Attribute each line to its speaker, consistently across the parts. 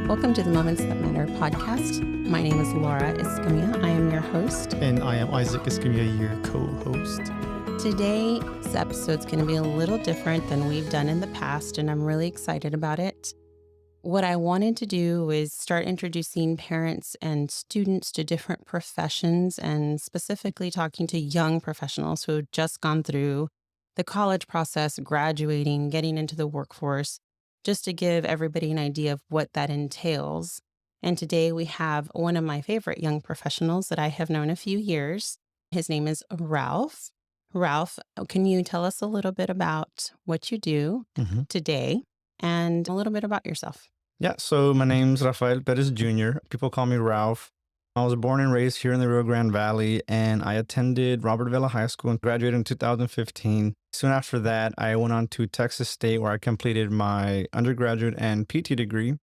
Speaker 1: Welcome to the Moments That Matter podcast. My name is Laura Escamilla. I am your host.
Speaker 2: And I am Isaac Escamilla, your co-host.
Speaker 1: Today's episode is going to be a little different than we've done in the past, and I'm really excited about it. What I wanted to do was start introducing parents and students to different professions, and specifically talking to young professionals who have just gone through the college process, graduating, getting into the workforce, just to give everybody an idea of what that entails. And today we have one of my favorite young professionals that I have known a few years. His name is Ralph. Ralph, can you tell us a little bit about what you do today and a little bit about yourself?
Speaker 2: Yeah, so my name's Ralph Perez Jr. People call me Ralph. I was born and raised here in the Rio Grande Valley, and I attended Robert Vela High School and graduated in 2015. Soon after that, I went on to Texas State, where I completed my undergraduate and PT degree.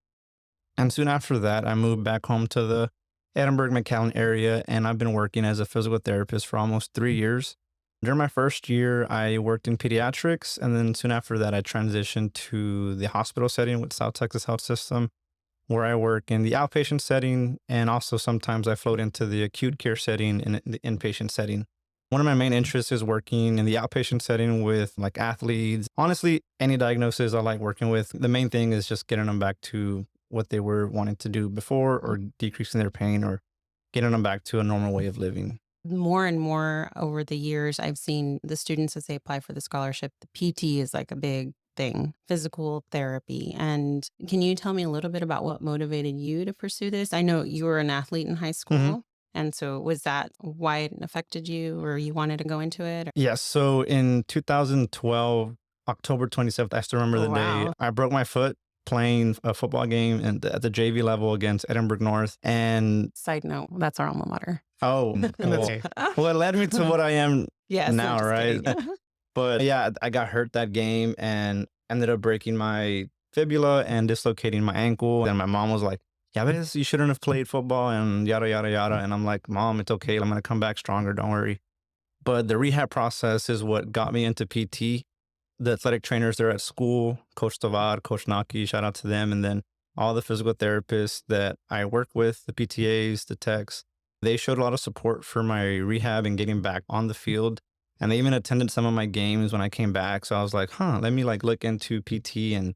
Speaker 2: And soon after that, I moved back home to the Edinburgh, McAllen area, and I've been working as a physical therapist for almost 3 years. During my first year, I worked in pediatrics, and then soon after that, I transitioned to the hospital setting with South Texas Health System, where I work in the outpatient setting, and also sometimes I float into the acute care setting and the inpatient setting. One of my main interests is working in the outpatient setting with like athletes. Honestly, any diagnosis I like working with. The main thing is just getting them back to what they were wanting to do before, or decreasing their pain, or getting them back to a normal way of living.
Speaker 1: More and more over the years, I've seen the students as they apply for the scholarship, the PT is like a big thing, physical therapy. And can you tell me a little bit about what motivated you to pursue this? I know you were an athlete in high school. And so was that why it affected you, or you wanted to go into it?
Speaker 2: Yes. So in 2012, October 27th, I still remember the day, I broke my foot playing a football game at the JV level against Edinburgh North. And
Speaker 1: side note, that's our alma mater.
Speaker 2: Oh, well, it led me to what I am now, right? But yeah, I got hurt that game and ended up breaking my fibula and dislocating my ankle. And my mom was like, yeah, but you shouldn't have played football and yada, yada, yada. And I'm like, Mom, it's okay. I'm going to come back stronger. Don't worry. But the rehab process is what got me into PT. The athletic trainers there at school, Coach Tavar, Coach Naki, shout out to them. And then all the physical therapists that I work with, the PTAs, the techs, they showed a lot of support for my rehab and getting back on the field. And they even attended some of my games when I came back. So I was like, let me look into PT and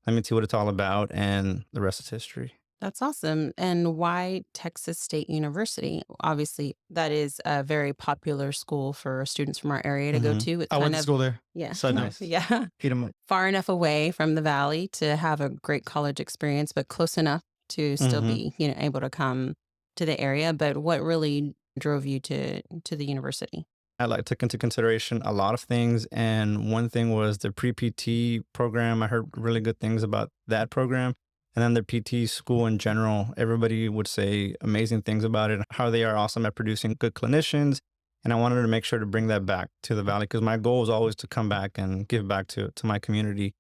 Speaker 2: let me see what it's all about. And the rest is history.
Speaker 1: That's awesome. And why Texas State University? Obviously, that is a very popular school for students from our area to go to. It's
Speaker 2: I went to school there.
Speaker 1: Yeah.
Speaker 2: So nice.
Speaker 1: Yeah.
Speaker 2: Eat 'em up.
Speaker 1: Far enough away from the valley to have a great college experience, but close enough to still be, able to come to the area. But what really drove you to the university?
Speaker 2: I took into consideration a lot of things. And one thing was the pre-PT program. I heard really good things about that program. And then the PT school in general, everybody would say amazing things about it, how they are awesome at producing good clinicians. And I wanted to make sure to bring that back to the Valley, because my goal was always to come back and give back to my community.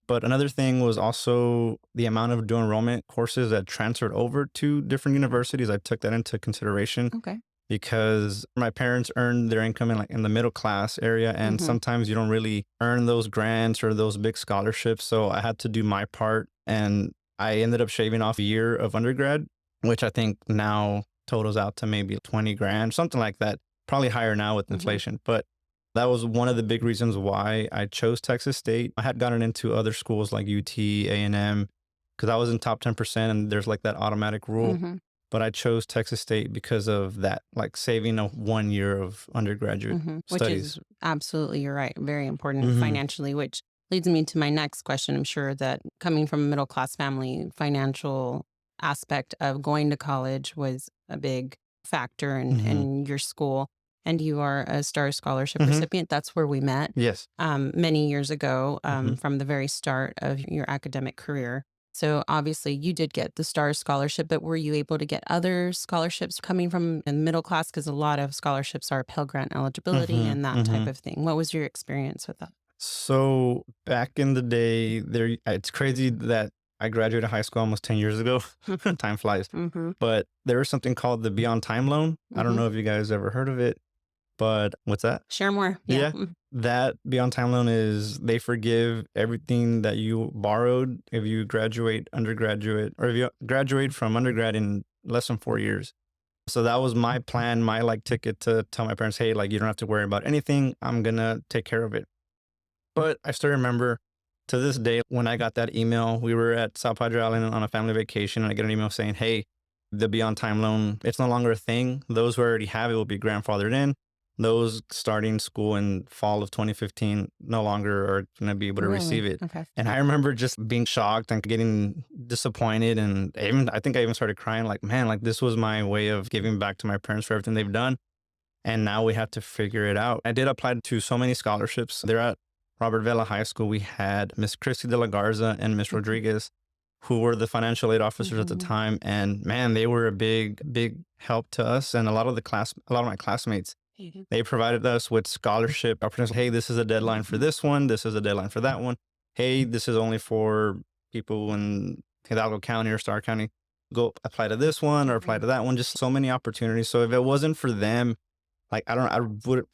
Speaker 2: But another thing was also the amount of dual enrollment courses that transferred over to different universities. I took that into consideration.
Speaker 1: Okay.
Speaker 2: Because my parents earned their income in the middle class area, and sometimes you don't really earn those grants or those big scholarships. So I had to do my part, and I ended up shaving off a year of undergrad, which I think now totals out to maybe 20 grand, something like that. Probably higher now with inflation. But that was one of the big reasons why I chose Texas State. I had gotten into other schools like UT, A&M, because I was in top 10%, and there's like that automatic rule. But I chose Texas State because of that, like saving 1 year of undergraduate studies.
Speaker 1: Which is absolutely, you're right, very important financially, which leads me to my next question. I'm sure that coming from a middle class family, financial aspect of going to college was a big factor in your school. And you are a STAR scholarship recipient. That's where we met.
Speaker 2: Yes.
Speaker 1: Many years ago, from the very start of your academic career. So obviously you did get the STAR scholarship, but were you able to get other scholarships coming from the middle class? Because a lot of scholarships are Pell Grant eligibility and that type of thing. What was your experience with that?
Speaker 2: So back in the day, it's crazy that I graduated high school almost 10 years ago. Time flies. But there was something called the Beyond Time Loan. I don't know if you guys ever heard of it. But what's that?
Speaker 1: Share more. Yeah.
Speaker 2: Yeah. That beyond time loan is they forgive everything that you borrowed if you graduate undergraduate or if you graduate from undergrad in less than 4 years. So that was my plan, my like ticket to tell my parents, hey, like you don't have to worry about anything. I'm gonna take care of it. But I still remember to this day when I got that email, we were at South Padre Island on a family vacation and I get an email saying, hey, the beyond time loan, it's no longer a thing. Those who already have it will be grandfathered in. Those starting school in fall of 2015 no longer are going to be able to receive
Speaker 1: Really?
Speaker 2: it.
Speaker 1: Okay.
Speaker 2: And I remember just being shocked and getting disappointed. And even, I think I even started crying like, man, like this was my way of giving back to my parents for everything they've done. And now we have to figure it out. I did apply to so many scholarships. They're at Robert Vela High School. We had Miss Christy de la Garza and Miss Rodriguez, who were the financial aid officers at the time. And man, they were a big help to us. And a lot of my classmates, they provided us with scholarship opportunities. Hey, this is a deadline for this one. This is a deadline for that one. Hey, this is only for people in Hidalgo County or Starr County. Go apply to this one or apply to that one. Just so many opportunities. So if it wasn't for them, like I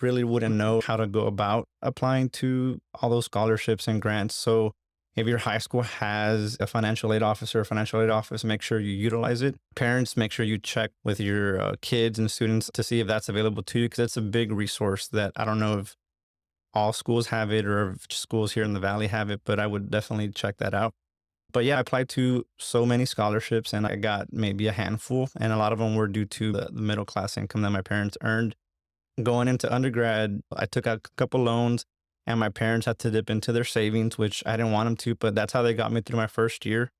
Speaker 2: really wouldn't know how to go about applying to all those scholarships and grants. So if your high school has a financial aid officer, a financial aid office, make sure you utilize it. Parents, make sure you check with your kids and students to see if that's available to you, because it's a big resource that I don't know if all schools have it or if schools here in the Valley have it, but I would definitely check that out. But yeah, I applied to so many scholarships and I got maybe a handful, and a lot of them were due to the middle class income that my parents earned. Going into undergrad, I took out a couple loans and my parents had to dip into their savings, which I didn't want them to, but that's how they got me through my first year.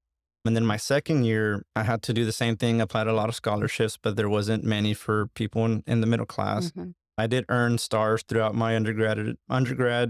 Speaker 2: And then my second year, I had to do the same thing, applied to a lot of scholarships, but there wasn't many for people in the middle class. I did earn stars throughout my undergrad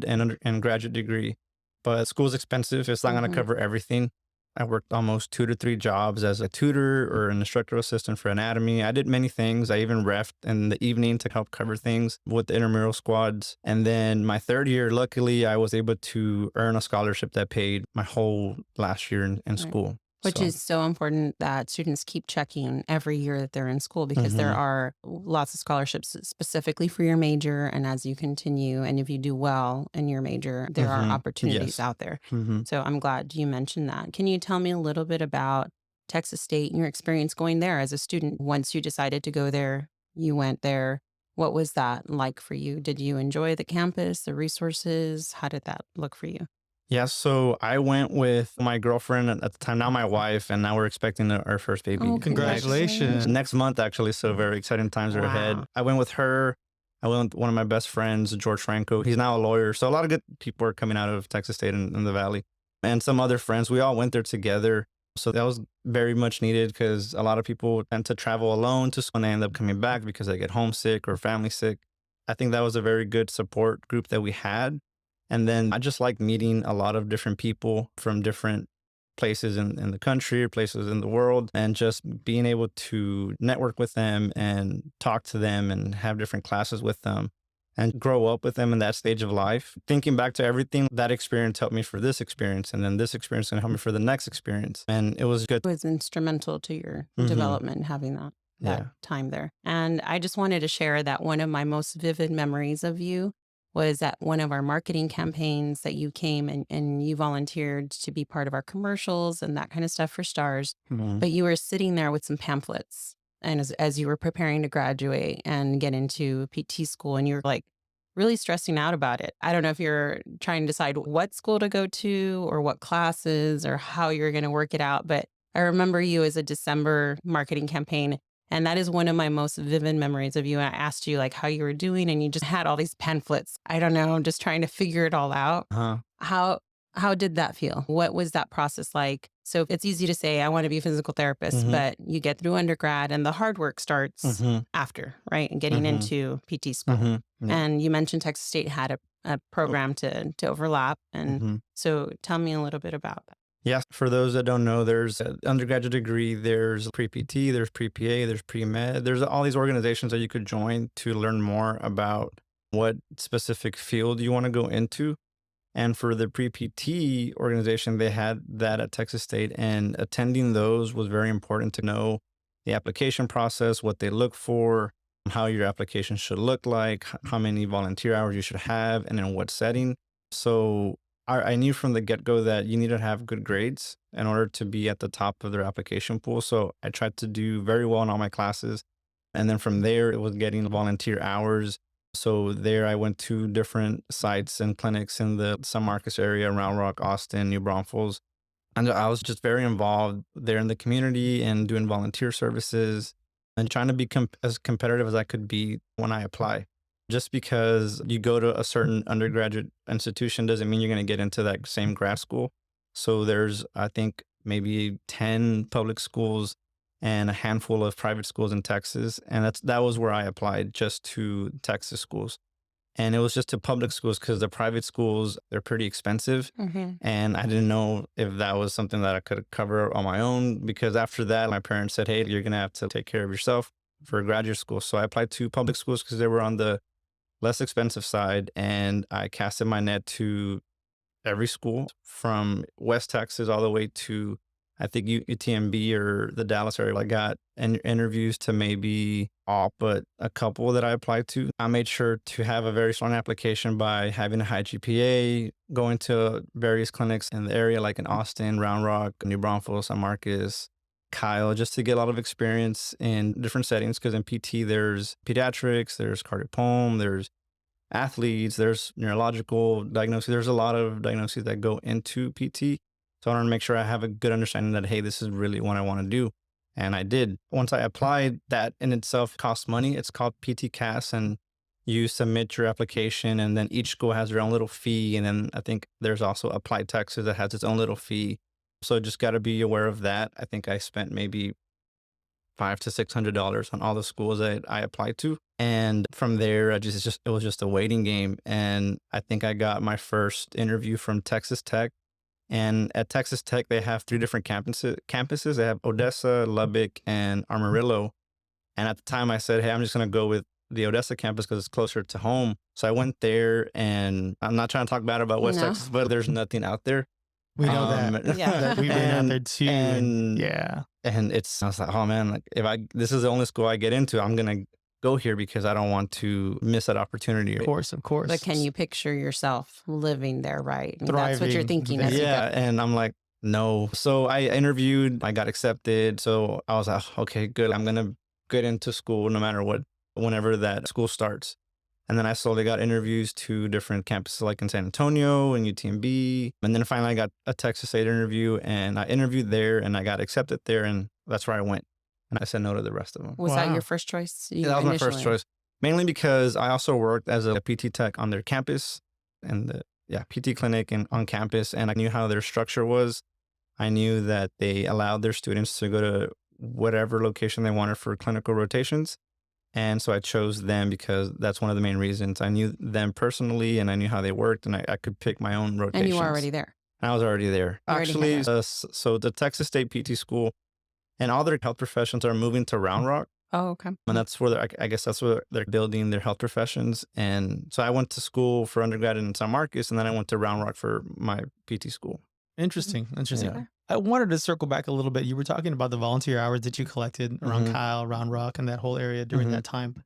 Speaker 2: and graduate degree, but school's expensive. It's not going to cover everything. I worked almost 2 to 3 jobs as a tutor or an instructional assistant for anatomy. I did many things. I even refed in the evening to help cover things with the intramural squads. And then my third year, luckily, I was able to earn a scholarship that paid my whole last year in school.
Speaker 1: Which is so important that students keep checking every year that they're in school, because there are lots of scholarships specifically for your major. And as you continue, and if you do well in your major, there are opportunities out there. So I'm glad you mentioned that. Can you tell me a little bit about Texas State and your experience going there as a student? Once you decided to go there, you went there. What was that like for you? Did you enjoy the campus, the resources? How did that look for you?
Speaker 2: Yeah, so I went with my girlfriend at the time, now my wife, and now we're expecting our first baby.
Speaker 1: Oh,
Speaker 3: Congratulations.
Speaker 2: Next month, actually, so very exciting times are ahead.
Speaker 1: Wow.
Speaker 2: I went with her. I went with one of my best friends, George Franco. He's now a lawyer. So a lot of good people are coming out of Texas State and the Valley. And some other friends. We all went there together. So that was very much needed, because a lot of people tend to travel alone to school and they end up coming back because they get homesick or family sick. I think that was a very good support group that we had. And then I just like meeting a lot of different people from different places in the country or places in the world, and just being able to network with them and talk to them and have different classes with them and grow up with them in that stage of life. Thinking back to everything, that experience helped me for this experience, and then this experience can help me for the next experience. And it was good.
Speaker 1: It was instrumental to your development, having that time there. And I just wanted to share that one of my most vivid memories of you was at one of our marketing campaigns that you came and you volunteered to be part of our commercials and that kind of stuff for Stars. But you were sitting there with some pamphlets, and as you were preparing to graduate and get into PT school, and you were like really stressing out about it. I don't know if you're trying to decide what school to go to or what classes or how you're going to work it out. But I remember you as a December marketing campaign. And that is one of my most vivid memories of you. And I asked you like how you were doing, and you just had all these pamphlets. I don't know, I'm just trying to figure it all out. How did that feel? What was that process like? So it's easy to say, I want to be a physical therapist, but you get through undergrad and the hard work starts after, right? And getting into PT school. And you mentioned Texas State had a program to overlap. And so tell me a little bit about that.
Speaker 2: Yeah, for those that don't know, there's an undergraduate degree, there's pre-PT, there's pre-PA, there's pre-med. There's all these organizations that you could join to learn more about what specific field you want to go into. And for the pre-PT organization, they had that at Texas State, and attending those was very important to know the application process, what they look for, how your application should look like, how many volunteer hours you should have, and in what setting. So I knew from the get-go that you need to have good grades in order to be at the top of their application pool. So I tried to do very well in all my classes. And then from there, it was getting volunteer hours. So there I went to different sites and clinics in the San Marcos area, Round Rock, Austin, New Braunfels. And I was just very involved there in the community and doing volunteer services and trying to be as competitive as I could be when I apply. Just because you go to a certain undergraduate institution doesn't mean you're going to get into that same grad school. So there's, I think, maybe 10 public schools and a handful of private schools in Texas. And that was where I applied, just to Texas schools. And it was just to public schools because the private schools, they're pretty expensive. And I didn't know if that was something that I could cover on my own, because after that, my parents said, hey, you're going to have to take care of yourself for graduate school. So I applied to public schools because they were on the less expensive side. And I casted my net to every school from West Texas all the way to, I think, UTMB or the Dallas area. I got interviews to maybe all but a couple that I applied to. I made sure to have a very strong application by having a high GPA, going to various clinics in the area, like in Austin, Round Rock, New Braunfels, San Marcos, Kyle, just to get a lot of experience in different settings. Because in PT, there's pediatrics, there's cardiopulm, there's athletes, there's neurological diagnoses. There's a lot of diagnoses that go into PT. So I want to make sure I have a good understanding that, hey, this is really what I want to do. And I did. Once I applied, that in itself costs money. It's called PT CAS, and you submit your application, and then each school has their own little fee. And then I think there's also Applied Texas that has its own little fee. So just got to be aware of that. I think I spent maybe $500 to $600 on all the schools that I applied to. And from there, it was just a waiting game. And I think I got my first interview from Texas Tech. And at Texas Tech, they have 3 different campuses. They have Odessa, Lubbock, and Amarillo. And at the time I said, hey, I'm just going to go with the Odessa campus because it's closer to home. So I went there, and I'm not trying to talk bad about West Texas, but there's nothing out there.
Speaker 3: We know that.
Speaker 1: Yeah.
Speaker 3: We've been out there too.
Speaker 2: And
Speaker 3: yeah.
Speaker 2: And I was like, oh man, like this is the only school I get into, I'm going to go here because I don't want to miss that opportunity.
Speaker 3: Of course.
Speaker 1: But can you picture yourself living there, right? I mean, that's what
Speaker 3: Thriving
Speaker 1: you're thinking.
Speaker 3: there.
Speaker 2: Yeah. And I'm like, no. So I interviewed, I got accepted. So I was like, okay, good. I'm going to get into school no matter what, whenever that school starts. And then I slowly got interviews to different campuses like in San Antonio and UTMB. And then finally I got a Texas State interview, and I interviewed there and I got accepted there, and that's where I went. And I said no to the rest of them.
Speaker 1: Was that your first choice?
Speaker 2: Yeah, that was my first choice. Mainly because I also worked as a PT tech on their campus, and the PT clinic and on campus. And I knew how their structure was. I knew that they allowed their students to go to whatever location they wanted for clinical rotations. And so I chose them because that's one of the main reasons. I knew them personally, and I knew how they worked, and I could pick my own rotations.
Speaker 1: And you were already there.
Speaker 2: I was already there. Actually, so the Texas State PT school and all their health professions are moving to Round Rock.
Speaker 1: Oh, okay.
Speaker 2: And that's where I guess that's where they're building their health professions. And so I went to school for undergrad in San Marcos, and then I went to Round Rock for my PT school.
Speaker 3: Interesting.
Speaker 2: Yeah.
Speaker 3: I wanted to circle back a little bit. You were talking about the volunteer hours that you collected around Kyle, Round Rock, and that whole area during that time.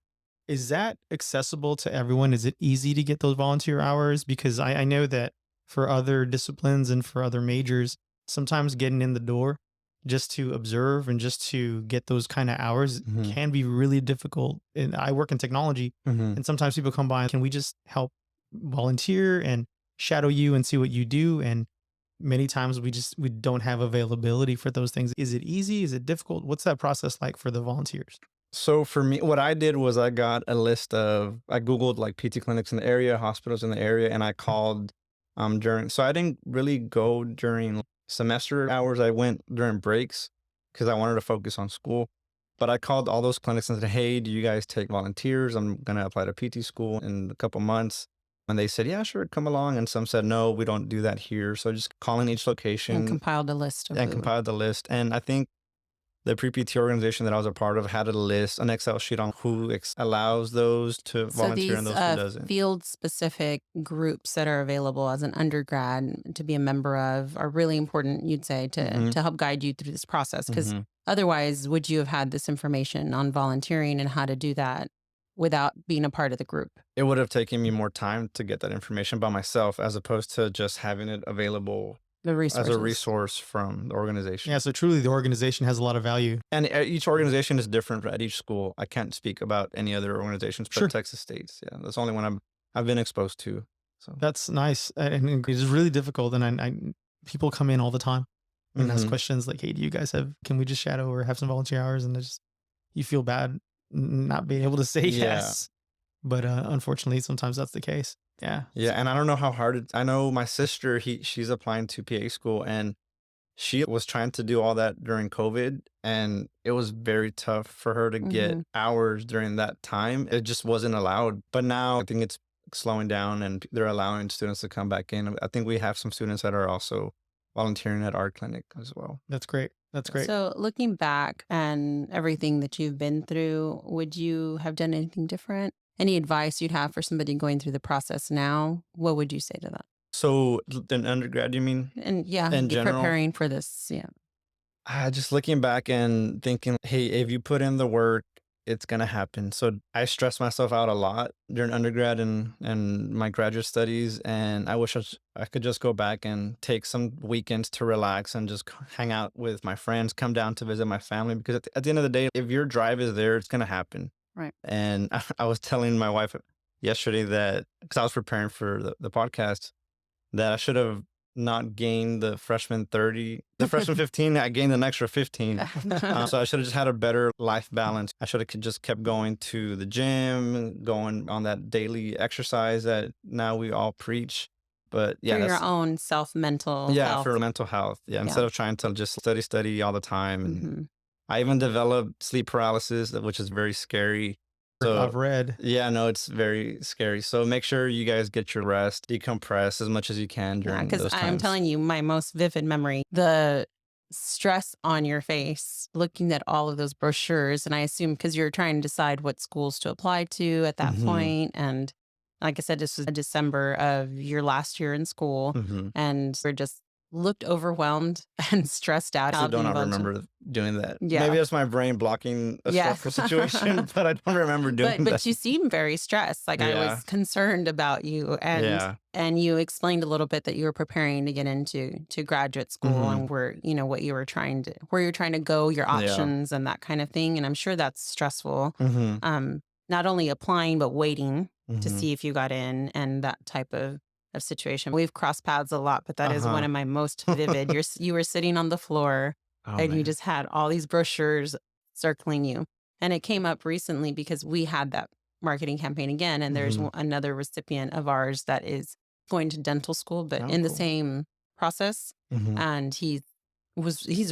Speaker 3: Is that accessible to everyone? Is it easy to get those volunteer hours? Because I know that for other disciplines and for other majors, sometimes getting in the door just to observe and just to get those kind of hours can be really difficult. And I work in technology, and sometimes people come by and, can we just help volunteer and shadow you and see what you do? And many times we don't have availability for those things. Is it easy? Is it difficult? What's that process like for the volunteers?
Speaker 2: So for me, what I did was I got a list I Googled like PT clinics in the area, hospitals in the area, and I called so I didn't really go during semester hours. I went during breaks because I wanted to focus on school. But I called all those clinics and said, hey, do you guys take volunteers? I'm going to apply to PT school in a couple months. And they said, yeah, sure, come along. And some said, no, we don't do that here. So just calling each location.
Speaker 1: And compiled a list.
Speaker 2: Compiled the list. And I think the pre-PT organization that I was a part of had a list, an Excel sheet on who allows those to volunteer and those who doesn't.
Speaker 1: Field-specific groups that are available as an undergrad to be a member of are really important, you'd say, to help guide you through this process. Because otherwise, would you have had this information on volunteering and how to do that without being a part of the group?
Speaker 2: It would have taken me more time to get that information by myself as opposed to just having it available
Speaker 1: The
Speaker 2: as a
Speaker 1: resources.
Speaker 2: resource from the organization.
Speaker 3: Yeah, so truly the organization has a lot of value.
Speaker 2: And each organization is different at each school. I can't speak about any other organizations, but
Speaker 3: Sure.
Speaker 2: Texas State's. Yeah, that's the only one I've been exposed to. So
Speaker 3: That's nice. And it's really difficult. And I people come in all the time and ask
Speaker 2: Mhm.
Speaker 3: questions like, hey, do you guys can we just shadow or have some volunteer hours? And you feel bad not being able to say
Speaker 2: Yeah.
Speaker 3: yes. But unfortunately, sometimes that's the case. Yeah.
Speaker 2: Yeah, and I don't know how hard I know my sister, she's applying to PA school, and she was trying to do all that during COVID, and it was very tough for her to get
Speaker 1: Mhm.
Speaker 2: hours during that time. It just wasn't allowed. But now I think it's slowing down and they're allowing students to come back in. I think we have some students that are also volunteering at our clinic as well.
Speaker 3: That's great. That's great.
Speaker 1: So looking back and everything that you've been through, would you have done anything different? Any advice you'd have for somebody going through the process now? What would you say to that?
Speaker 2: So in undergrad, you mean?
Speaker 1: And yeah,
Speaker 2: In
Speaker 1: you're
Speaker 2: general?
Speaker 1: preparing for this. Yeah.
Speaker 2: Just looking back and thinking, hey, if you put in the work, it's gonna happen. So I stressed myself out a lot during undergrad and my graduate studies, and I wish I could just go back and take some weekends to relax and just hang out with my friends, come down to visit my family. Because at the end of the day, if your drive is there, it's gonna happen.
Speaker 1: Right.
Speaker 2: And I was telling my wife yesterday that because I was preparing for the podcast, that I should have not gained the freshman 30, the freshman 15, I gained an extra 15. So I should have just had a better life balance. I should have just kept going to the gym, going on that daily exercise that now we all preach. But yeah,
Speaker 1: For your own mental health.
Speaker 2: for mental health. Yeah, instead of trying to just study all the time. And
Speaker 1: Mhm.
Speaker 2: I even developed sleep paralysis, which is very scary. So
Speaker 3: I've read.
Speaker 2: yeah, no, it's very scary. So make sure you guys get your rest, decompress as much as you can
Speaker 1: Yeah,
Speaker 2: during
Speaker 1: because
Speaker 2: those times.
Speaker 1: I'm telling you, my most vivid memory, the stress on your face, looking at all of those brochures. And I assume because you're trying to decide what schools to apply to at that
Speaker 2: Mhm.
Speaker 1: point. And like I said, this was December of your last year in school.
Speaker 2: Mhm.
Speaker 1: And we're just looked overwhelmed and stressed out.
Speaker 2: I don't
Speaker 1: being volunteer.
Speaker 2: remember doing that.
Speaker 1: Yeah.
Speaker 2: Maybe it's my brain blocking a
Speaker 1: Yeah.
Speaker 2: stressful situation, but I don't remember doing
Speaker 1: But
Speaker 2: that.
Speaker 1: you seem very stressed. Like I
Speaker 2: Yeah.
Speaker 1: was concerned about you, and
Speaker 2: Yeah.
Speaker 1: you explained a little bit that you were preparing to get into graduate school,
Speaker 2: Mhm.
Speaker 1: and where what you were trying to where you're trying to go, your
Speaker 2: Yeah.
Speaker 1: options and that kind of thing. And I'm sure that's stressful.
Speaker 2: Mhm.
Speaker 1: Not only applying but waiting to
Speaker 2: Mhm.
Speaker 1: see if you got in, and that type of situation. We've crossed paths a lot, but that is one
Speaker 2: Uh-huh.
Speaker 1: of my most vivid. You were sitting on the floor
Speaker 2: Oh,
Speaker 1: and you
Speaker 2: man.
Speaker 1: just had all these brochures circling you. And it came up recently because we had that marketing campaign again, and there's
Speaker 2: Mhm.
Speaker 1: another recipient of ours that is going to dental school, but
Speaker 2: Oh,
Speaker 1: in the
Speaker 2: cool.
Speaker 1: same process.
Speaker 2: Mhm.
Speaker 1: And he's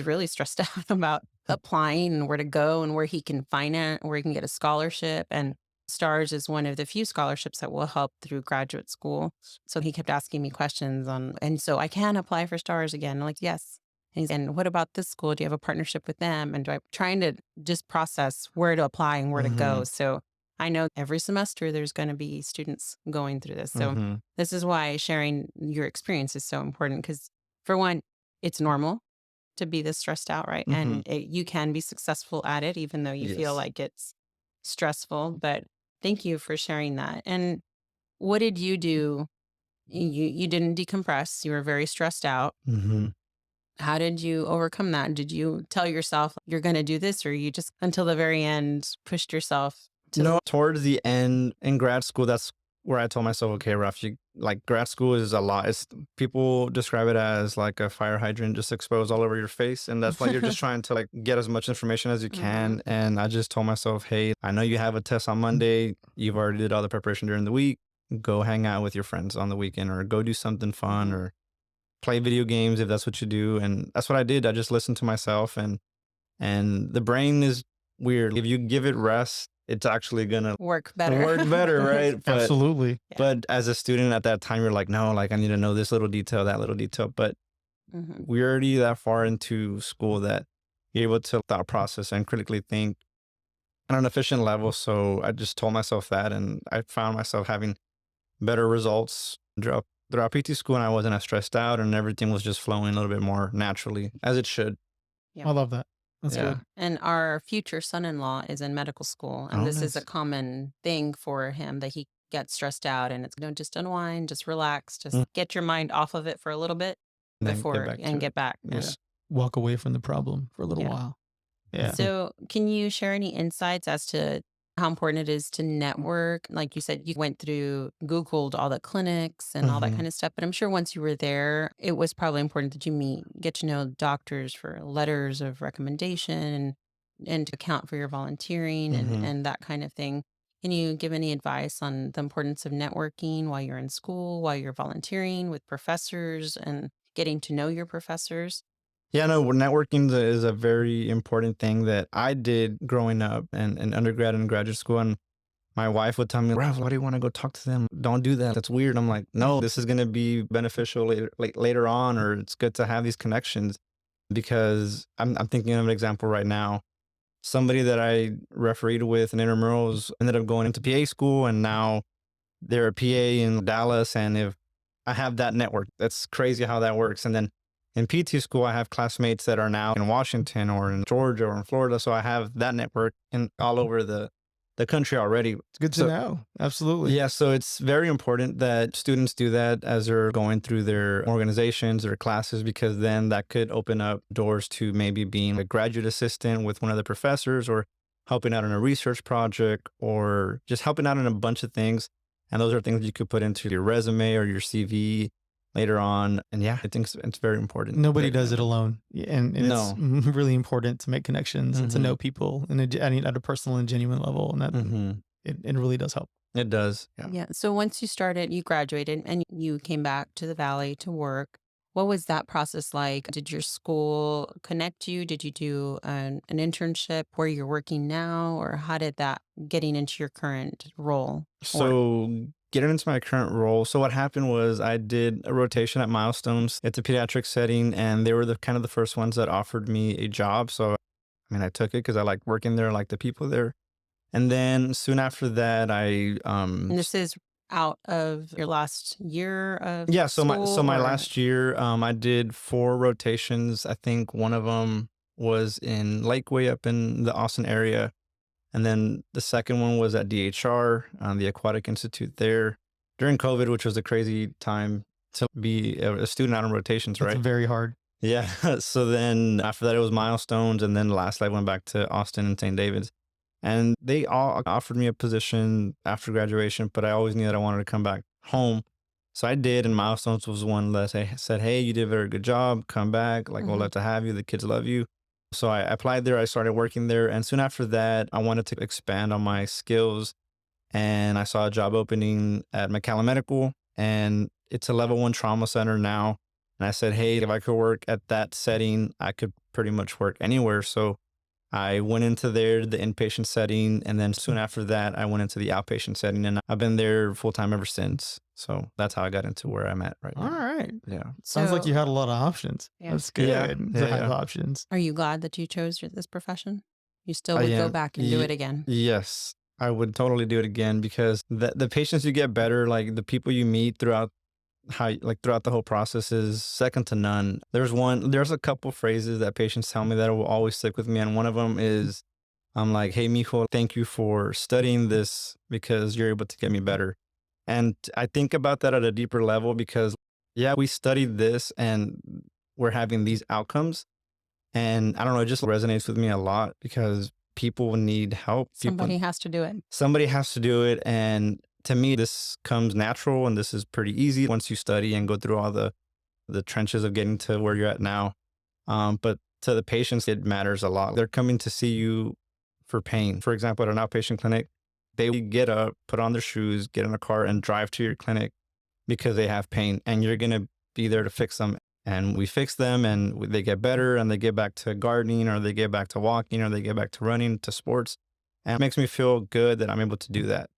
Speaker 1: really stressed out about applying and where to go and where he can finance, where he can get a scholarship. And STARS is one of the few scholarships that will help through graduate school. So he kept asking me questions and so I can apply for STARS again. I'm like, yes. And what about this school? Do you have a partnership with them? And trying to just process where to apply and where to go.
Speaker 2: Mhm.
Speaker 1: So I know every semester there's going to be students going through this. So
Speaker 2: Mhm.
Speaker 1: this is why sharing your experience is so important, because for one, it's normal to be this stressed out, right?
Speaker 2: Mhm.
Speaker 1: And you can be successful at it, even though you feel
Speaker 2: Yes.
Speaker 1: like it's stressful. But thank you for sharing that. And what did you do? You didn't decompress. You were very stressed out.
Speaker 2: Mhm.
Speaker 1: How did you overcome that? Did you tell yourself you're going to do this, or you just until the very end pushed yourself to
Speaker 2: No, towards the end in grad school, that's where I told myself, okay, Ralph, grad school is a lot. People describe it as like a fire hydrant just exposed all over your face. And that's why you're just trying to get as much information as you can. And I just told myself, hey, I know you have a test on Monday. You've already did all the preparation during the week. Go hang out with your friends on the weekend, or go do something fun, or play video games if that's what you do. And that's what I did. I just listened to myself, and the brain is weird. If you give it rest, it's actually gonna
Speaker 1: work better.
Speaker 2: Right?
Speaker 3: Absolutely.
Speaker 2: But as a student at that time, you're like, no, I need to know this little detail, that little detail. But we're already that far into school that you're able to thought process and critically think on an efficient level. So I just told myself that, and I found myself having better results throughout PT school, and I wasn't as stressed out, and everything was just flowing a little bit more naturally, as it should.
Speaker 1: Yeah.
Speaker 3: I love that. That's
Speaker 2: Yeah.
Speaker 3: good.
Speaker 1: And our future son-in-law is in medical school, and
Speaker 2: Oh,
Speaker 1: this is a
Speaker 2: nice.
Speaker 1: common thing for him that he gets stressed out, and it's, just unwind, just relax, just
Speaker 2: Mm.
Speaker 1: get your mind off of it for a little bit
Speaker 2: And then
Speaker 1: before
Speaker 2: get back
Speaker 1: and
Speaker 2: to it.
Speaker 1: get back.
Speaker 2: Yeah.
Speaker 1: And
Speaker 3: Just walk away from the problem for a little
Speaker 1: yeah.
Speaker 3: while. Yeah.
Speaker 1: So, can you share any insights as to how important it is to network? Like you said, you went through, Googled all the clinics and all that
Speaker 2: Mhm.
Speaker 1: kind of stuff. But I'm sure once you were there, it was probably important that you get to know doctors for letters of recommendation and to account for your volunteering
Speaker 2: Mhm.
Speaker 1: and that kind of thing. Can you give any advice on the importance of networking while you're in school, while you're volunteering with professors and getting to know your professors?
Speaker 2: Yeah, no, networking is a very important thing that I did growing up and in undergrad and graduate school. And my wife would tell me, Ralph, why do you want to go talk to them? Don't do that. That's weird. I'm like, no, this is going to be beneficial later, like later on, or it's good to have these connections because I'm thinking of an example right now. Somebody that I refereed with in intramurals ended up going into PA school, and now they're a PA in Dallas. And if I have that network, that's crazy how that works. And then in PT school, I have classmates that are now in Washington or in Georgia or in Florida. So I have that network in all over the country already.
Speaker 3: It's good to
Speaker 2: So
Speaker 3: know. Absolutely.
Speaker 2: yeah, so it's very important that students do that as they're going through their organizations, their classes, because then that could open up doors to maybe being a graduate assistant with one of the professors or helping out in a research project or just helping out in a bunch of things. And those are things you could put into your resume or your CV later on. And yeah, I think it's very important.
Speaker 3: Nobody
Speaker 2: that-
Speaker 3: does it alone. And it's
Speaker 2: No.
Speaker 3: really important to make connections and to know people at a personal and genuine level. And that
Speaker 2: Mhm.
Speaker 3: it really does help.
Speaker 2: It does. Yeah.
Speaker 1: Yeah. So once you started, you graduated and you came back to the Valley to work. What was that process like? Did your school connect you? Did you do an internship where you're working now? Or how did that getting into your current role work?
Speaker 2: So getting into my current role. So what happened was I did a rotation at Milestones. It's a pediatric setting, and they were the kind of the first ones that offered me a job. So I mean, I took it because I like working there, I like the people there. And then soon after that,
Speaker 1: And this is out of your last year of
Speaker 2: yeah. So
Speaker 1: school
Speaker 2: my
Speaker 1: or
Speaker 2: last year, I did 4 rotations. I think one of them was in Lakeway up in the Austin area. And then the second one was at DHR, the Aquatic Institute there during COVID, which was a crazy time to be a student out on rotations,
Speaker 3: That's
Speaker 2: right?
Speaker 3: very hard.
Speaker 2: Yeah. So then after that, it was Milestones. And then lastly, I went back to Austin and St. David's. And they all offered me a position after graduation, but I always knew that I wanted to come back home. So I did. And Milestones was one that said, hey, you did a very good job. Come back. Like, we'll
Speaker 1: Mhm.
Speaker 2: love to have you. The kids love you. So I applied there. I started working there. And soon after that, I wanted to expand on my skills. And I saw a job opening at McAllen Medical. And it's a level 1 trauma center now. And I said, hey, if I could work at that setting, I could pretty much work anywhere. So I went into there, the inpatient setting. And then soon after that, I went into the outpatient setting. And I've been there full time ever since. So that's how I got into where I'm at right
Speaker 3: All
Speaker 2: now.
Speaker 3: right.
Speaker 2: Yeah.
Speaker 3: Sounds like
Speaker 1: So
Speaker 3: you had a lot of options.
Speaker 1: Yeah.
Speaker 3: That's good
Speaker 2: Yeah.
Speaker 3: to
Speaker 2: Yeah,
Speaker 3: have
Speaker 2: yeah.
Speaker 3: options.
Speaker 1: are you glad that you chose this profession? You still
Speaker 2: I
Speaker 1: would go
Speaker 2: am.
Speaker 1: back and do it again?
Speaker 2: Yes, I would totally do it again because the patients you get better, like the people you meet throughout throughout the whole process is second to none. There's a couple phrases that patients tell me that will always stick with me. And one of them is, I'm like, hey, mijo, thank you for studying this because you're able to get me better. And I think about that at a deeper level because, yeah, we studied this and we're having these outcomes. And I don't know, it just resonates with me a lot because people need help.
Speaker 1: Somebody has to do it.
Speaker 2: Somebody has to do it. And to me, this comes natural and this is pretty easy once you study and go through all the trenches of getting to where you're at now. But to the patients, it matters a lot. They're coming to see you for pain. For example, at an outpatient clinic, they get up, put on their shoes, get in a car and drive to your clinic because they have pain and you're going to be there to fix them. And we fix them and they get better and they get back to gardening or they get back to walking or they get back to running, to sports. And it makes me feel good that I'm able to do that.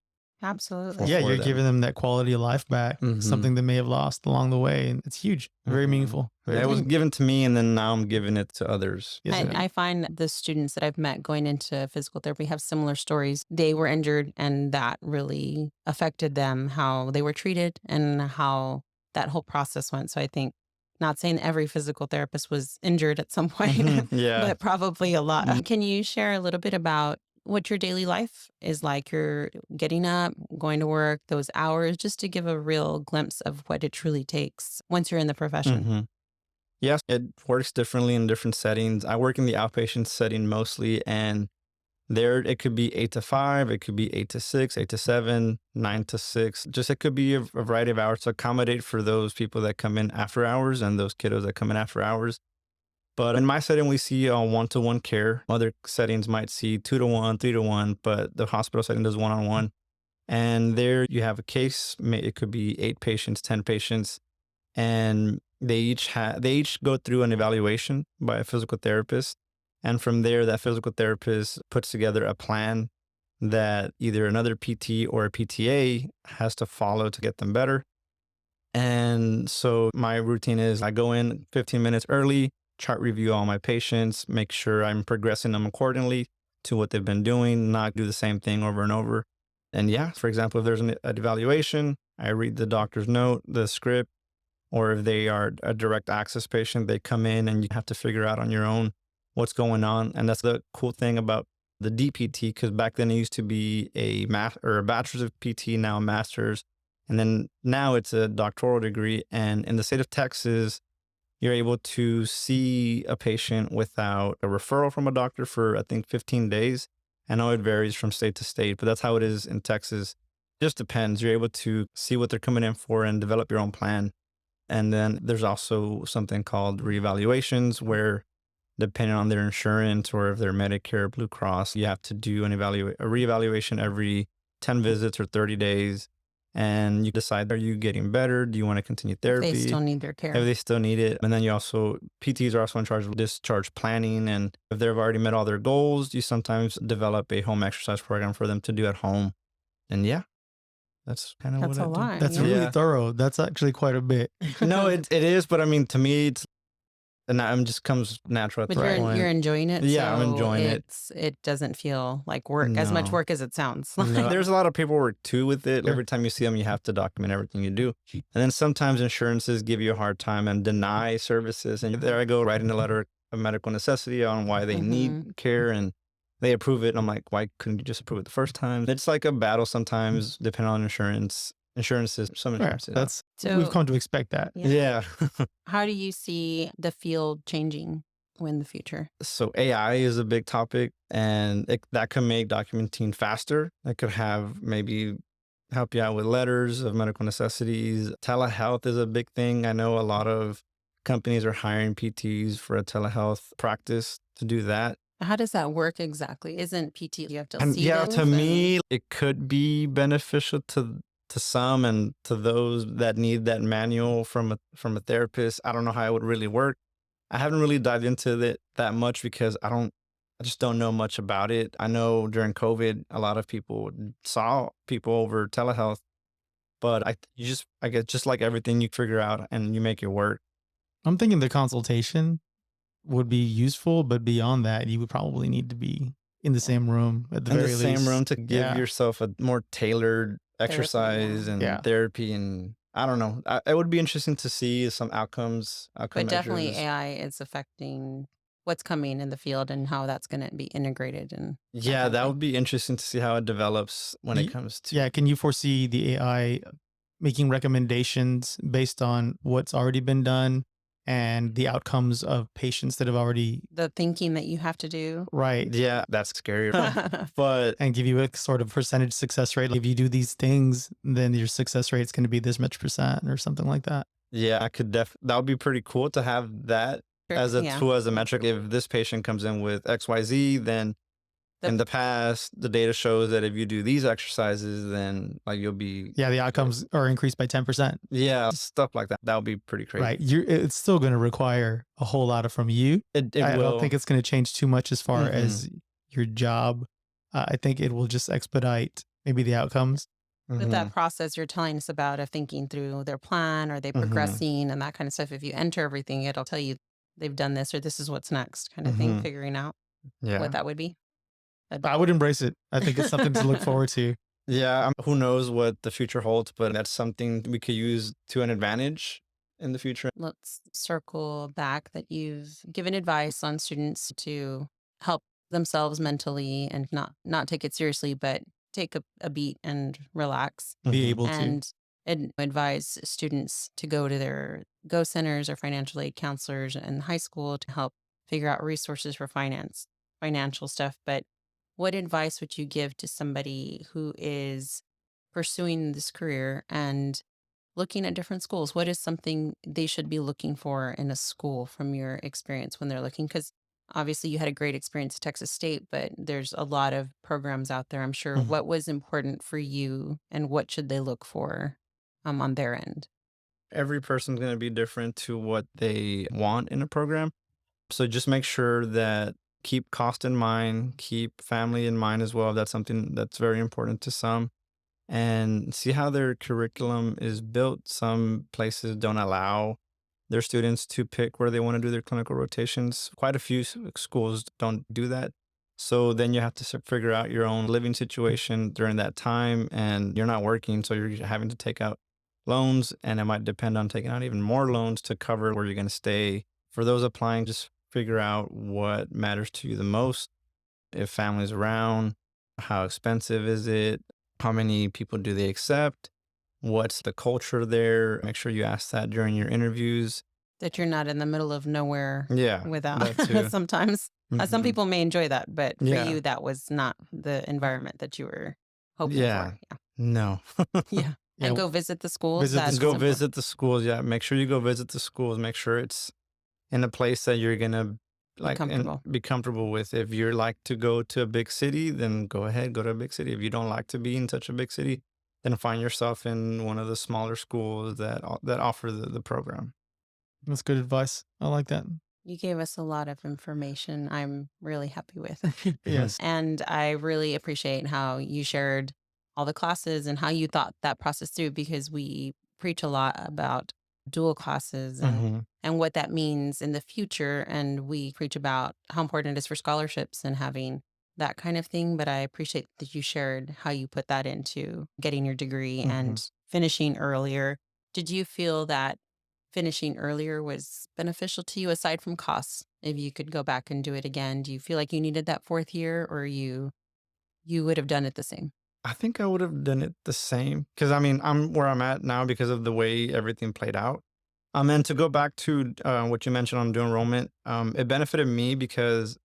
Speaker 1: Absolutely.
Speaker 3: Yeah,
Speaker 2: for
Speaker 3: you're
Speaker 2: them.
Speaker 3: giving them that quality of life back,
Speaker 2: Mhm.
Speaker 3: something they may have lost along the way. And it's huge, very
Speaker 2: Mhm.
Speaker 3: meaningful. Very
Speaker 2: It was
Speaker 3: meaningful.
Speaker 2: given to me and then now I'm giving it to others.
Speaker 3: Yes,
Speaker 1: And
Speaker 3: indeed.
Speaker 1: I find the students that I've met going into physical therapy have similar stories. They were injured and that really affected them, how they were treated and how that whole process went. So I think Not saying every physical therapist was injured at some point,
Speaker 2: Yeah.
Speaker 1: but probably a lot. Can you share a little bit about what your daily life is like? You're getting up, going to work, those hours, just to give a real glimpse of what it truly takes once you're in the profession.
Speaker 2: hmm Yes, it works differently in different settings. I work in the outpatient setting mostly, and there it could be 8 to 5, it could be 8 to 6, 8 to 7, 9 to 6. Just it could be a variety of hours to accommodate for those people that come in after hours and those kiddos that come in after hours. But in my setting, we see one-to-one care. Other settings might see 2 to 1, 3 to 1, but the hospital setting does one-on-one. And there you have a case. It could be 8 patients, 10 patients, and they each go through an evaluation by a physical therapist. And from there, that physical therapist puts together a plan that either another PT or a PTA has to follow to get them better. And so my routine is I go in 15 minutes early, chart review all my patients, make sure I'm progressing them accordingly to what they've been doing, not do the same thing over and over. And yeah, for example, if there's an evaluation, I read the doctor's note, the script, or if they are a direct access patient, they come in and you have to figure out on your own what's going on. And that's the cool thing about the DPT, because back then it used to be a bachelor's of PT, now a master's. And then now it's a doctoral degree. And in the state of Texas, you're able to see a patient without a referral from a doctor for, I think, 15 days. I know it varies from state to state, but that's how it is in Texas. Just depends. You're able to see what they're coming in for and develop your own plan. And then there's also something called reevaluations where, depending on their insurance or if they're Medicare or Blue Cross, you have to do a reevaluation every 10 visits or 30 days. And you decide, are you getting better? Do you want to continue therapy?
Speaker 1: They still need their care.
Speaker 2: If they still need it. And then PTs are also in charge of discharge planning. And if they've already met all their goals, you sometimes develop a home exercise program for them to do at home. And yeah, that's kind of what
Speaker 1: That's
Speaker 2: I
Speaker 1: a
Speaker 2: do.
Speaker 1: lot.
Speaker 3: That's
Speaker 1: yeah.
Speaker 3: really thorough. That's actually quite a bit.
Speaker 2: No, it is. But I mean, to me, it just comes natural.
Speaker 1: But you're enjoying it.
Speaker 2: Yeah, I'm
Speaker 1: so
Speaker 2: enjoying it.
Speaker 1: It doesn't feel like work, as much
Speaker 2: No.
Speaker 1: work as it sounds.
Speaker 2: No, there's a lot of paperwork too with it.
Speaker 3: Sure.
Speaker 2: Every time you see them, you have to document everything you do. And then sometimes insurances give you a hard time and deny services. And there I go, writing a letter of medical necessity on why they need care, and they approve it. And I'm like, why couldn't you just approve it the first time? It's like a battle sometimes, depending on insurances, some insurances.
Speaker 3: We've come to expect that.
Speaker 2: Yeah.
Speaker 1: How do you see the field changing in the future?
Speaker 2: So AI is a big topic, and that can make documenting faster. It could maybe help you out with letters of medical necessities. Telehealth is a big thing. I know a lot of companies are hiring PTs for a telehealth practice to do that.
Speaker 1: How does that work exactly? Isn't PT, you have to
Speaker 2: And
Speaker 1: see
Speaker 2: yeah,
Speaker 1: them
Speaker 2: to me, it could be beneficial to some, and to those that need that manual from a therapist. I don't know how it would really work. I haven't really dived into it that much because I just don't know much about it. I know during COVID, a lot of people saw people over telehealth, but I guess just like everything, you figure out and you make it work.
Speaker 3: I'm thinking the consultation would be useful, but beyond that, you would probably need to be in the same room at the
Speaker 2: In the
Speaker 3: very
Speaker 2: same
Speaker 3: least.
Speaker 2: room to give yourself a more tailored exercise and
Speaker 3: Yeah.
Speaker 2: therapy, and I don't know. It would be interesting to see some outcome
Speaker 1: But definitely
Speaker 2: measures.
Speaker 1: AI is affecting what's coming in the field and how that's going to be integrated. And
Speaker 2: Yeah, that would be interesting to see how it develops when it comes to.
Speaker 3: Yeah, can you foresee the AI making recommendations based on what's already been done and the outcomes of patients that have already
Speaker 1: the thinking that you have to do.
Speaker 3: right
Speaker 2: Yeah, that's scary. But
Speaker 3: and give you a sort of percentage success rate? If you do these things, then your success rate is going to be this much percent or something like that.
Speaker 2: yeah, that would be pretty cool to have that as a tool, as a metric. If this patient comes in with XYZ, then in the past, the data shows that if you do these exercises, then like you'll be.
Speaker 3: Yeah, the outcomes are increased by 10%.
Speaker 2: Yeah, stuff like that. That would be pretty crazy.
Speaker 3: Right. It's still going to require a whole lot from you.
Speaker 2: It
Speaker 3: I
Speaker 2: will.
Speaker 3: don't think it's going to change too much as far as your job. I think it will just expedite maybe the outcomes.
Speaker 1: With that process you're telling us about of thinking through their plan, or they progressing and that kind of stuff. If you enter everything, it'll tell you they've done this or this is what's next kind of thing, figuring out what that would be.
Speaker 3: I would embrace it. I think it's something to look forward to.
Speaker 2: Yeah, who knows what the future holds, but that's something we could use to an advantage in the future.
Speaker 1: Let's circle back that you've given advice on students to help themselves mentally and not take it seriously, but take a beat and relax,
Speaker 3: Be
Speaker 2: Mhm.
Speaker 3: able to.
Speaker 1: and advise students to go to their go centers or financial aid counselors in high school to help figure out resources for financial stuff. But what advice would you give to somebody who is pursuing this career and looking at different schools? What is something they should be looking for in a school from your experience when they're looking? Because obviously you had a great experience at Texas State, but there's a lot of programs out there, I'm sure.
Speaker 2: Mhm.
Speaker 1: What was important for you and what should they look for on their end?
Speaker 2: Every person's going to be different to what they want in a program. So just make sure that keep cost in mind, keep family in mind as well. That's something that's very important to some. And see how their curriculum is built. Some places don't allow their students to pick where they want to do their clinical rotations. Quite a few schools don't do that. So then you have to figure out your own living situation during that time, and you're not working, so you're having to take out loans, and it might depend on taking out even more loans to cover where you're going to stay. For those applying, just figure out what matters to you the most. If family's around, how expensive is it? How many people do they accept? What's the culture there? Make sure you ask that during your interviews.
Speaker 1: That you're not in the middle of nowhere
Speaker 2: Yeah,
Speaker 1: without
Speaker 2: that too.
Speaker 1: sometimes. Some
Speaker 2: Mhm.
Speaker 1: people may enjoy that, but for
Speaker 2: Yeah.
Speaker 1: you, that was not the environment that you were hoping for.
Speaker 2: Yeah. No.
Speaker 1: Yeah.
Speaker 3: Yeah.
Speaker 1: And go visit the schools.
Speaker 3: Visit the
Speaker 1: That's
Speaker 2: Go
Speaker 3: school.
Speaker 1: important.
Speaker 2: visit the schools. Yeah. Make sure you go visit the schools. Make sure it's in a place that you're gonna
Speaker 1: Be
Speaker 2: like and
Speaker 1: comfortable.
Speaker 2: be comfortable with. If you're like to go to a big city, then go ahead, go to a big city. If you don't like to be in such a big city, then find yourself in one of the smaller schools that offer the program.
Speaker 3: That's good advice. I like that.
Speaker 1: You gave us a lot of information I'm really happy with.
Speaker 3: Yes.
Speaker 1: And I really appreciate how you shared all the classes and how you thought that process through because we preach a lot about dual classes
Speaker 2: Hmm.
Speaker 1: and what that means in the future. And we preach about how important it is for scholarships and having that kind of thing. But I appreciate that you shared how you put that into getting your degree
Speaker 2: Hmm.
Speaker 1: and finishing earlier. Did you feel that finishing earlier was beneficial to you aside from costs? If you could go back and do it again, do you feel like you needed that fourth year or you would have done it the same?
Speaker 2: I think I would have done it the same because I mean I'm where I'm at now because of the way everything played out. And to go back to what you mentioned on dual enrollment, it benefited me because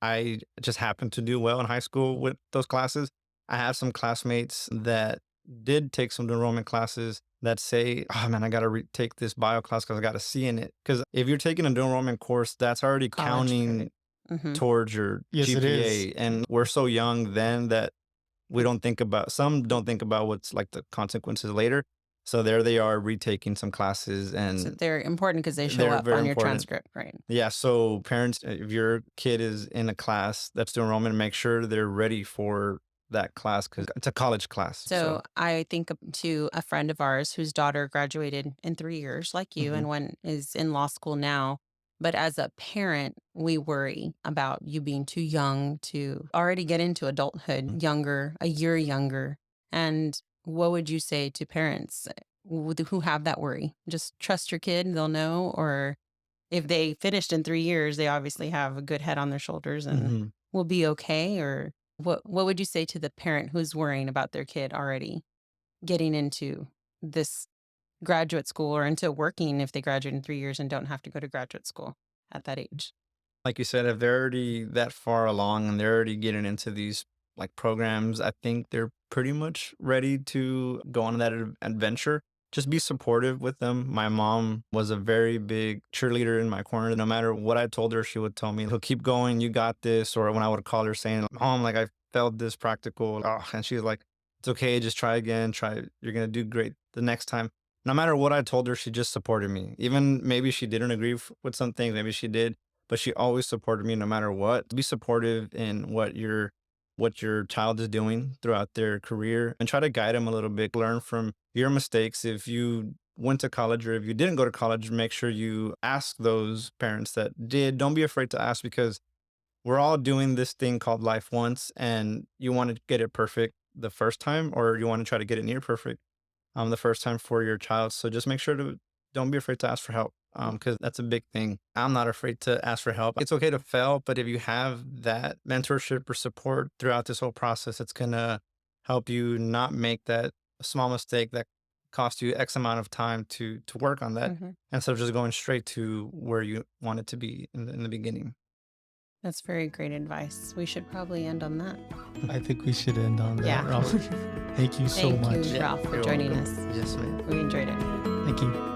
Speaker 2: I just happened to do well in high school with those classes. I have some classmates that did take some dual enrollment classes that say, "Oh man, I got to take this bio class because I got a C in it." Because if you're taking a dual enrollment course, that's already
Speaker 1: College
Speaker 2: counting
Speaker 1: credit. Hmm.
Speaker 2: towards your
Speaker 3: Yes, it is.
Speaker 2: GPA, and we're so young then that we don't think about some don't think about what's like the consequences later. So there they are retaking some classes,
Speaker 1: So
Speaker 2: and
Speaker 1: they're important because they show
Speaker 2: they're
Speaker 1: up
Speaker 2: very
Speaker 1: on your
Speaker 2: important.
Speaker 1: transcript, right?
Speaker 2: Yeah, so parents, if your kid is in a class that's doing enrollment, make sure they're ready for that class because it's a college class.
Speaker 1: So I think to a friend of ours whose daughter graduated in 3 years, like you,
Speaker 2: Mhm,
Speaker 1: and one is in law school now. But as a parent, we worry about you being too young to already get into
Speaker 2: mm,
Speaker 1: adulthood younger, a year younger. And what would you say to parents who have that worry? Just trust your kid, they'll know. Or if they finished in 3 years, they obviously have a good head on their shoulders and
Speaker 2: mhm.
Speaker 1: will be okay. Or what would you say to the parent who's worrying about their kid already getting into this graduate school or into working if they graduate in 3 years and don't have to go to graduate school at that age?
Speaker 2: Like you said, if they're already that far along and they're already getting into these like programs, I think they're pretty much ready to go on that adventure. Just be supportive with them. My mom was a very big cheerleader in my corner. No matter what I told her, she would tell me, "Look, keep going, you got this." Or when I would call her saying, "Mom, like I failed this practical," and she's like, "It's okay, just try again. Try, you're gonna do great the next time." No matter what I told her, she just supported me. Even maybe she didn't agree with some things, maybe she did, but she always supported me no matter what. Be supportive in what your child is doing throughout their career and try to guide them a little bit. Learn from your mistakes. If you went to college or if you didn't go to college, make sure you ask those parents that did. Don't be afraid to ask because we're all doing this thing called life once and you want to get it perfect the first time or you want to try to get it near perfect the first time for your child. So just make sure to don't be afraid to ask for help, because that's a big thing. I'm not afraid to ask for help. It's okay to fail, but if you have that mentorship or support throughout this whole process, it's going to help you not make that small mistake that cost you X amount of time to work on that, instead of just going straight to where you want it to be in the beginning.
Speaker 1: That's very great advice. We should probably end on that.
Speaker 3: I think we should end on that,
Speaker 1: Yeah.
Speaker 3: Ralph. Thank you so much.
Speaker 1: Thank you, Ralph, for
Speaker 2: You're
Speaker 1: joining
Speaker 2: welcome.
Speaker 1: us.
Speaker 2: Yes, ma'am.
Speaker 1: We enjoyed it.
Speaker 3: Thank you.